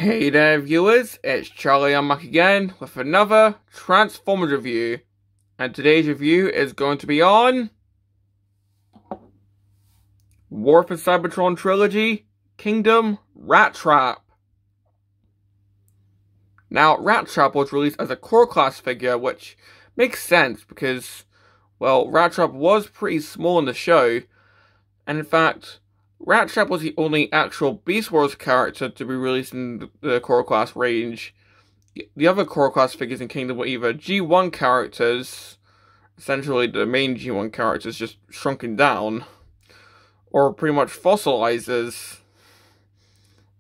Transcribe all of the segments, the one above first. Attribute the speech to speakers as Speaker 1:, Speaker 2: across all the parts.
Speaker 1: Hey there viewers, it's Charlie. I'm back again with another Transformers review, and today's review is going to be on War for Cybertron Trilogy Kingdom Rattrap. Now, Rattrap was released as a core class figure, which makes sense because, well, Rattrap was pretty small in the show, and in fact, Rattrap was the only actual Beast Wars character to be released in the core class range. The other core class figures in Kingdom were either G1 characters, essentially the main G1 characters just shrunken down, or pretty much fossilizers.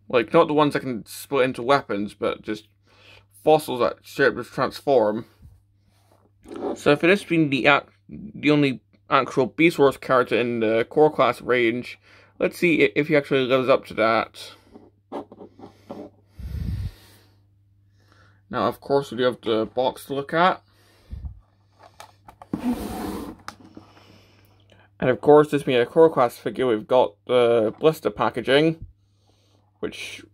Speaker 1: Like, not the ones that can split into weapons, but just fossils that straight up transform. So for this being the only actual Beast Wars character in the core class range, let's see if he actually lives up to that. Now, of course, we do have the box to look at. And of course, this being a core class figure, we've got the blister packaging, which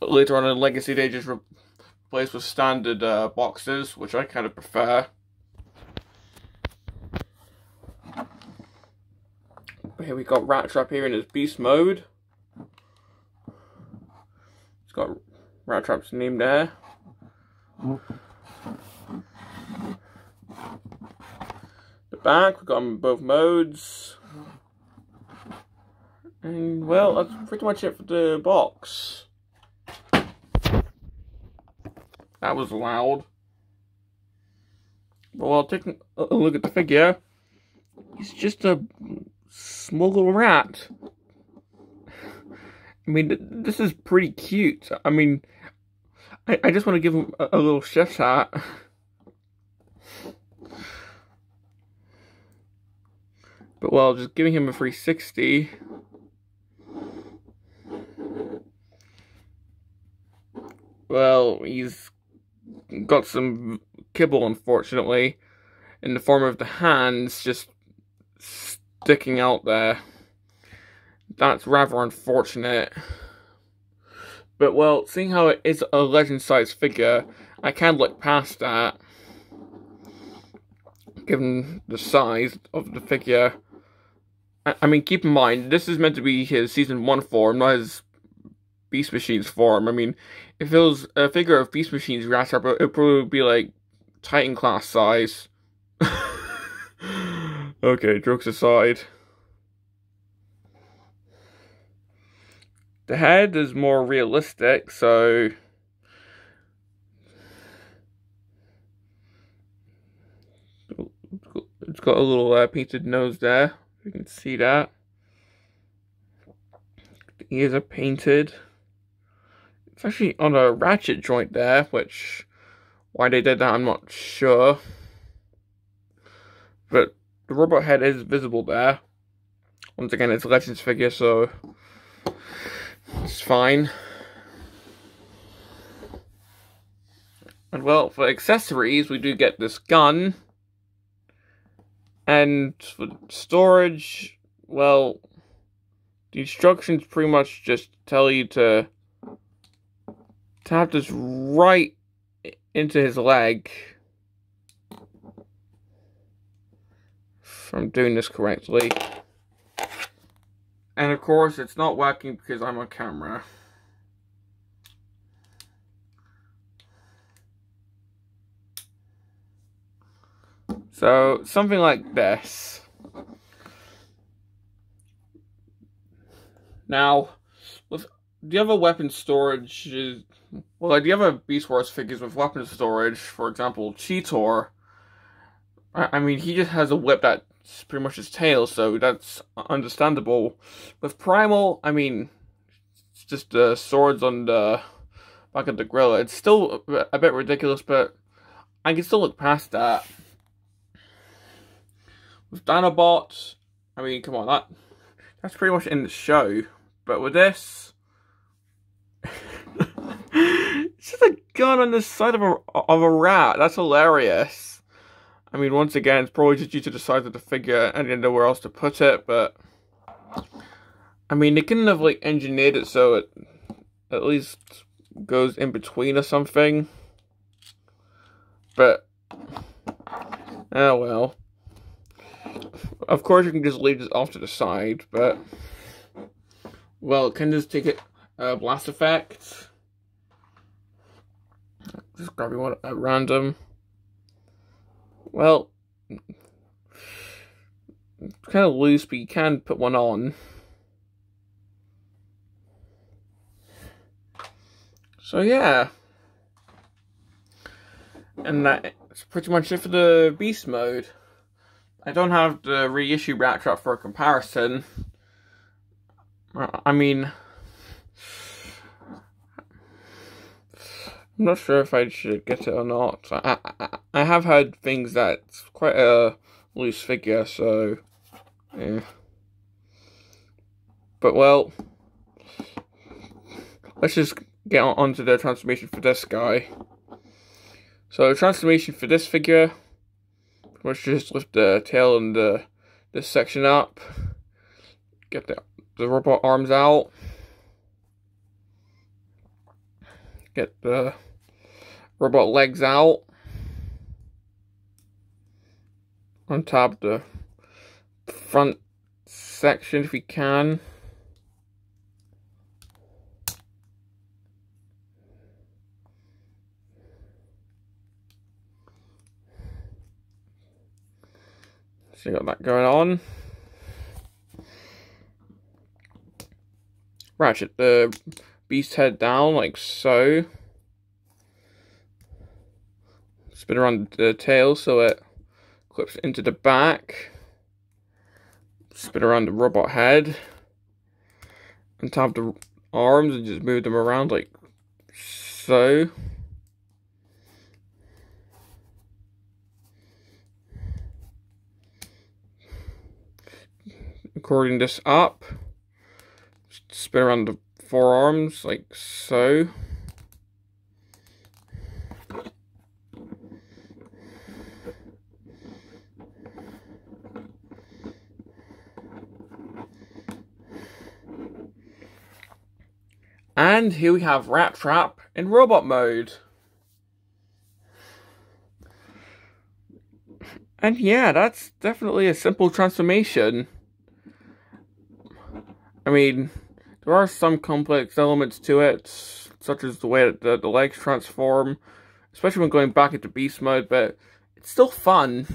Speaker 1: later on in Legacy they just replaced with standard boxes, which I kind of prefer. But here we got Rattrap here in his beast mode. It's got Rattrap's name there. The back, we've got him in both modes. And well, that's pretty much it for the box. That was loud. But while taking a look at the figure, he's just a small little rat. I mean, this is pretty cute. I mean, I just want to give him a little chef's hat. But well, just giving him a 360. Well, he's got some kibble, unfortunately, in the form of the hands just sticking out there. That's rather unfortunate. But well, seeing how it is a legend-sized figure, I can't look past that, given the size of the figure. I mean, keep in mind, this is meant to be his Season 1 form, not his Beast Machines form. I mean, if it was a figure of Beast Machines Rattrap, it would probably be like Titan class size. Okay, jokes aside. The head is more realistic, so it's got a little painted nose there. You can see that. The ears are painted. It's actually on a ratchet joint there, which, why they did that, I'm not sure. But the robot head is visible there. Once again, it's a Legends figure, so it's fine. And well, for accessories, we do get this gun. And for storage, well, the instructions pretty much just tell you to tap this right into his leg. If I'm doing this correctly. And of course, it's not working because I'm on camera. So, something like this. Now, with the other weapon storage, well, the other Beast Wars figures with weapon storage, for example, Cheetor, I mean, he just has a whip that's pretty much his tail, so that's understandable. With Primal, I mean, it's just the swords on the back of the gorilla. It's still a bit ridiculous, but I can still look past that. With Dinobot, I mean, come on, that's pretty much in the show. But with this, it's just a gun on the side of a rat. That's hilarious. I mean, once again, it's probably just due to the size of the figure and didn't know where else to put it, but I mean, they couldn't have, like, engineered it so it at least goes in between or something. But, oh well. Of course you can just leave this off to the side, but, well, can just take it, blast effect. Just grabbing one at random. Well, it's kind of loose, but you can put one on. So yeah. And that's pretty much it for the Beast mode. I don't have the reissue Rattrap for a comparison. I mean, I'm not sure if I should get it or not. I have heard things that's quite a loose figure, so yeah. But well, let's just get on to the transformation for this guy. So transformation for this figure, let's just lift the tail and this section up, get the robot arms out, get the robot legs out, untap the front section if we can. So you got that going on. Ratchet the beast head down like so. Spin around the tail so it clips into the back. Spin around the robot head. And tap the arms and just move them around like so. Recording this up, spin around the forearms like so. And here we have Rattrap in robot mode. And yeah, that's definitely a simple transformation. I mean, there are some complex elements to it, such as the way that the legs transform, especially when going back into beast mode, but it's still fun.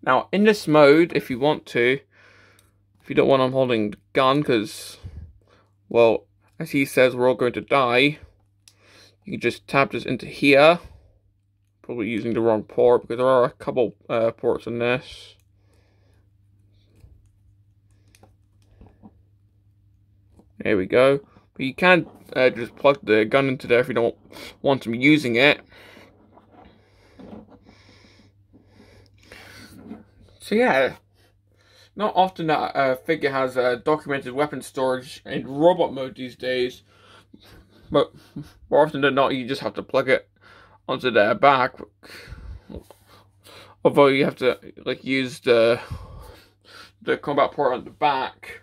Speaker 1: Now, in this mode, if you want to, if you don't want him holding the gun, because, well, as he says, we're all going to die, you can just tap this into here. Probably using the wrong port, because there are a couple ports in this. There we go. But you can just plug the gun into there if you don't want him using it. So yeah, not often that a figure has documented weapon storage in robot mode these days, but more often than not you just have to plug it onto their back. Although you have to like use the combat port on the back.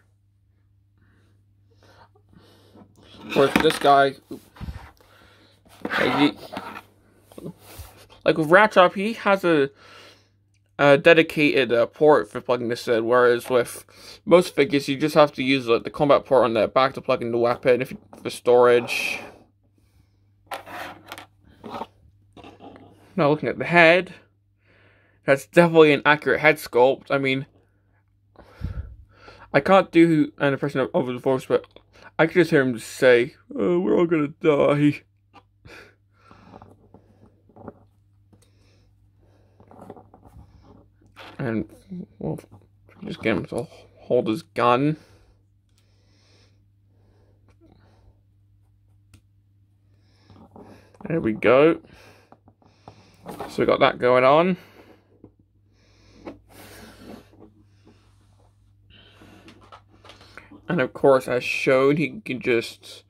Speaker 1: Whereas this guy, like with Rattrap, he has a dedicated port for plugging this in, whereas with most figures you just have to use the combat port on their back to plug in the weapon for storage. Now looking at the head, that's definitely an accurate head sculpt. I mean, I can't do an impression of the voice, but I can just hear him say, "Oh, we're all gonna die." And, well, just get him to hold his gun. There we go. So we got that going on. And of course, as shown, he can just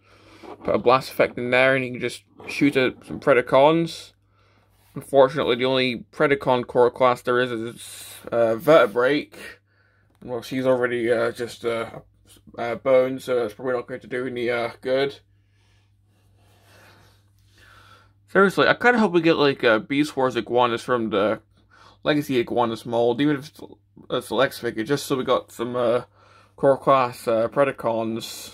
Speaker 1: put a blast effect in there and he can just shoot at some Predacons. Unfortunately, the only Predacon core class there is Vertebrate. Well, she's already just bone, so it's probably not going to do any good. Seriously, I kind of hope we get like Beast Wars iguanas from the Legacy Iguanas mold, even if it's a select figure, just so we got some core class Predacons.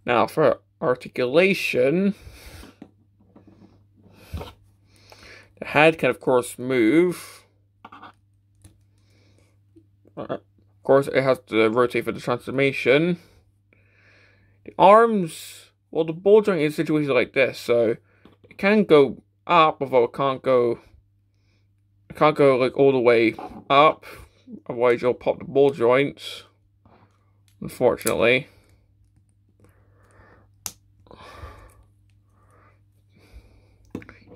Speaker 1: Now for articulation, the head can of course move. Of course it has to rotate for the transformation. The arms, well, the ball joint is situated like this, so it can go up, although it can't go like all the way up, otherwise you'll pop the ball joint, unfortunately.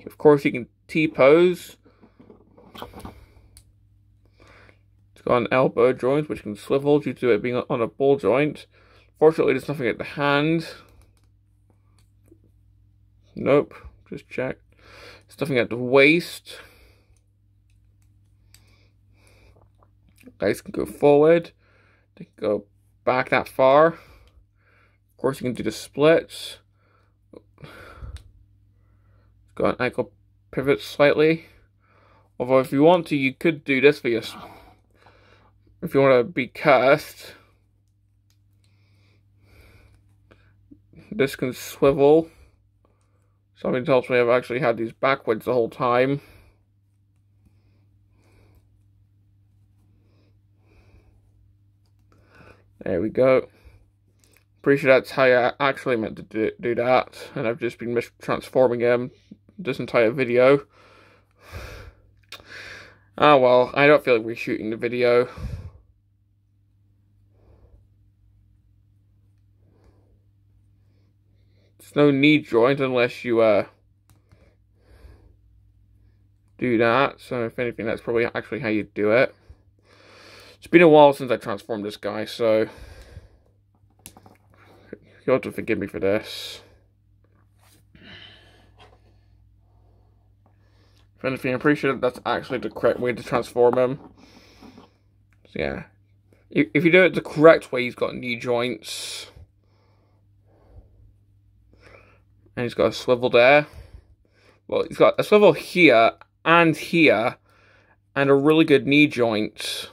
Speaker 1: Of course, you can T-pose. It's got an elbow joint, which can swivel due to it being on a ball joint. Fortunately, there's nothing at the hand. Nope, just check. There's nothing at the waist. Legs can go forward. They can go back that far. Of course, you can do the splits. Got an ankle pivot slightly. Although if you want to, you could do this for your... If you want to be cursed. This can swivel. Something tells me I've actually had these backwards the whole time. There we go. Pretty sure that's how I actually meant to do that, and I've just been mis-transforming him this entire video. Ah well, I don't feel like reshooting the video. There's no knee joint unless you do that, so if anything that's probably actually how you do it. It's been a while since I transformed this guy, so you'll have to forgive me for this. If anything, I'm pretty sure that's actually the correct way to transform him. So yeah, if you do it the correct way, he's got knee joints. And he's got a swivel there. Well, he's got a swivel here, and a really good knee joint.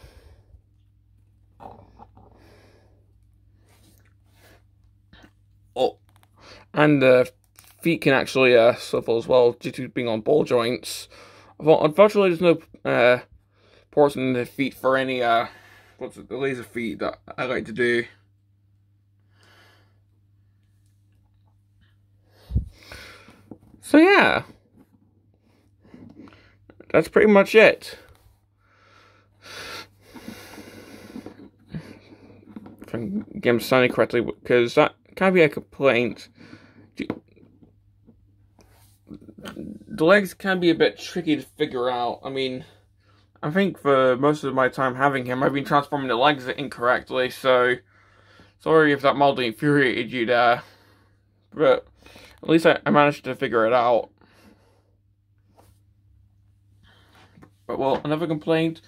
Speaker 1: Oh, and the feet can actually swivel as well due to being on ball joints. Unfortunately, there's no ports in the feet for any the laser feet that I like to do. So yeah, that's pretty much it. If I can get him standing correctly, because that can be a complaint. The legs can be a bit tricky to figure out. I mean, I think for most of my time having him, I've been transforming the legs incorrectly, so sorry if that mildly infuriated you there. But at least I managed to figure it out. But well, another complaint.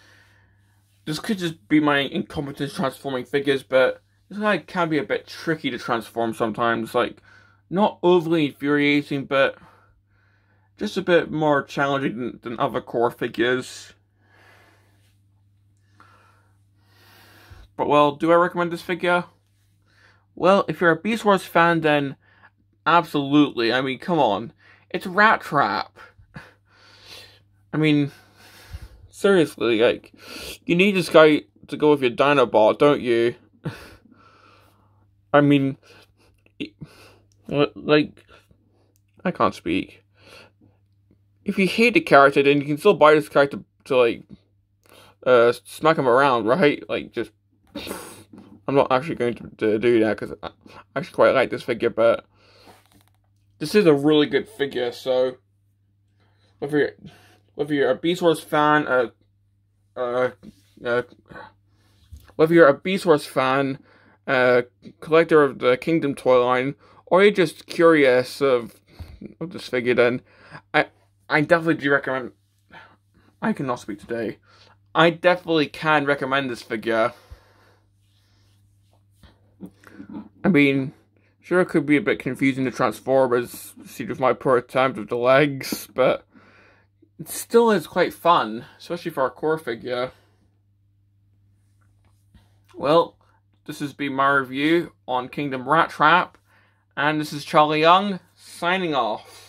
Speaker 1: This could just be my incompetence transforming figures, but this guy can be a bit tricky to transform sometimes. Like, not overly infuriating, but just a bit more challenging than other core figures. But well, do I recommend this figure? Well, if you're a Beast Wars fan, then absolutely. I mean, come on. It's Rattrap. I mean, seriously, like, you need this guy to go with your Dinobot, don't you? I mean, like, I can't speak. If you hate the character, then you can still buy this character to, like, smack him around, right? Like, just... I'm not actually going to do that, because I actually quite like this figure, but this is a really good figure, so whether you're a Beast Wars fan, uh, uh, whether you're a Beast Wars fan, collector of the Kingdom toy line, or you're just curious of this figure, then I definitely do recommend. I cannot speak today. I definitely can recommend this figure. I mean, sure, it could be a bit confusing to transform, as seen with my poor attempt with the legs, but it still is quite fun, especially for a core figure. Well, this has been my review on Kingdom Rattrap, and this is Charlie Young, signing off.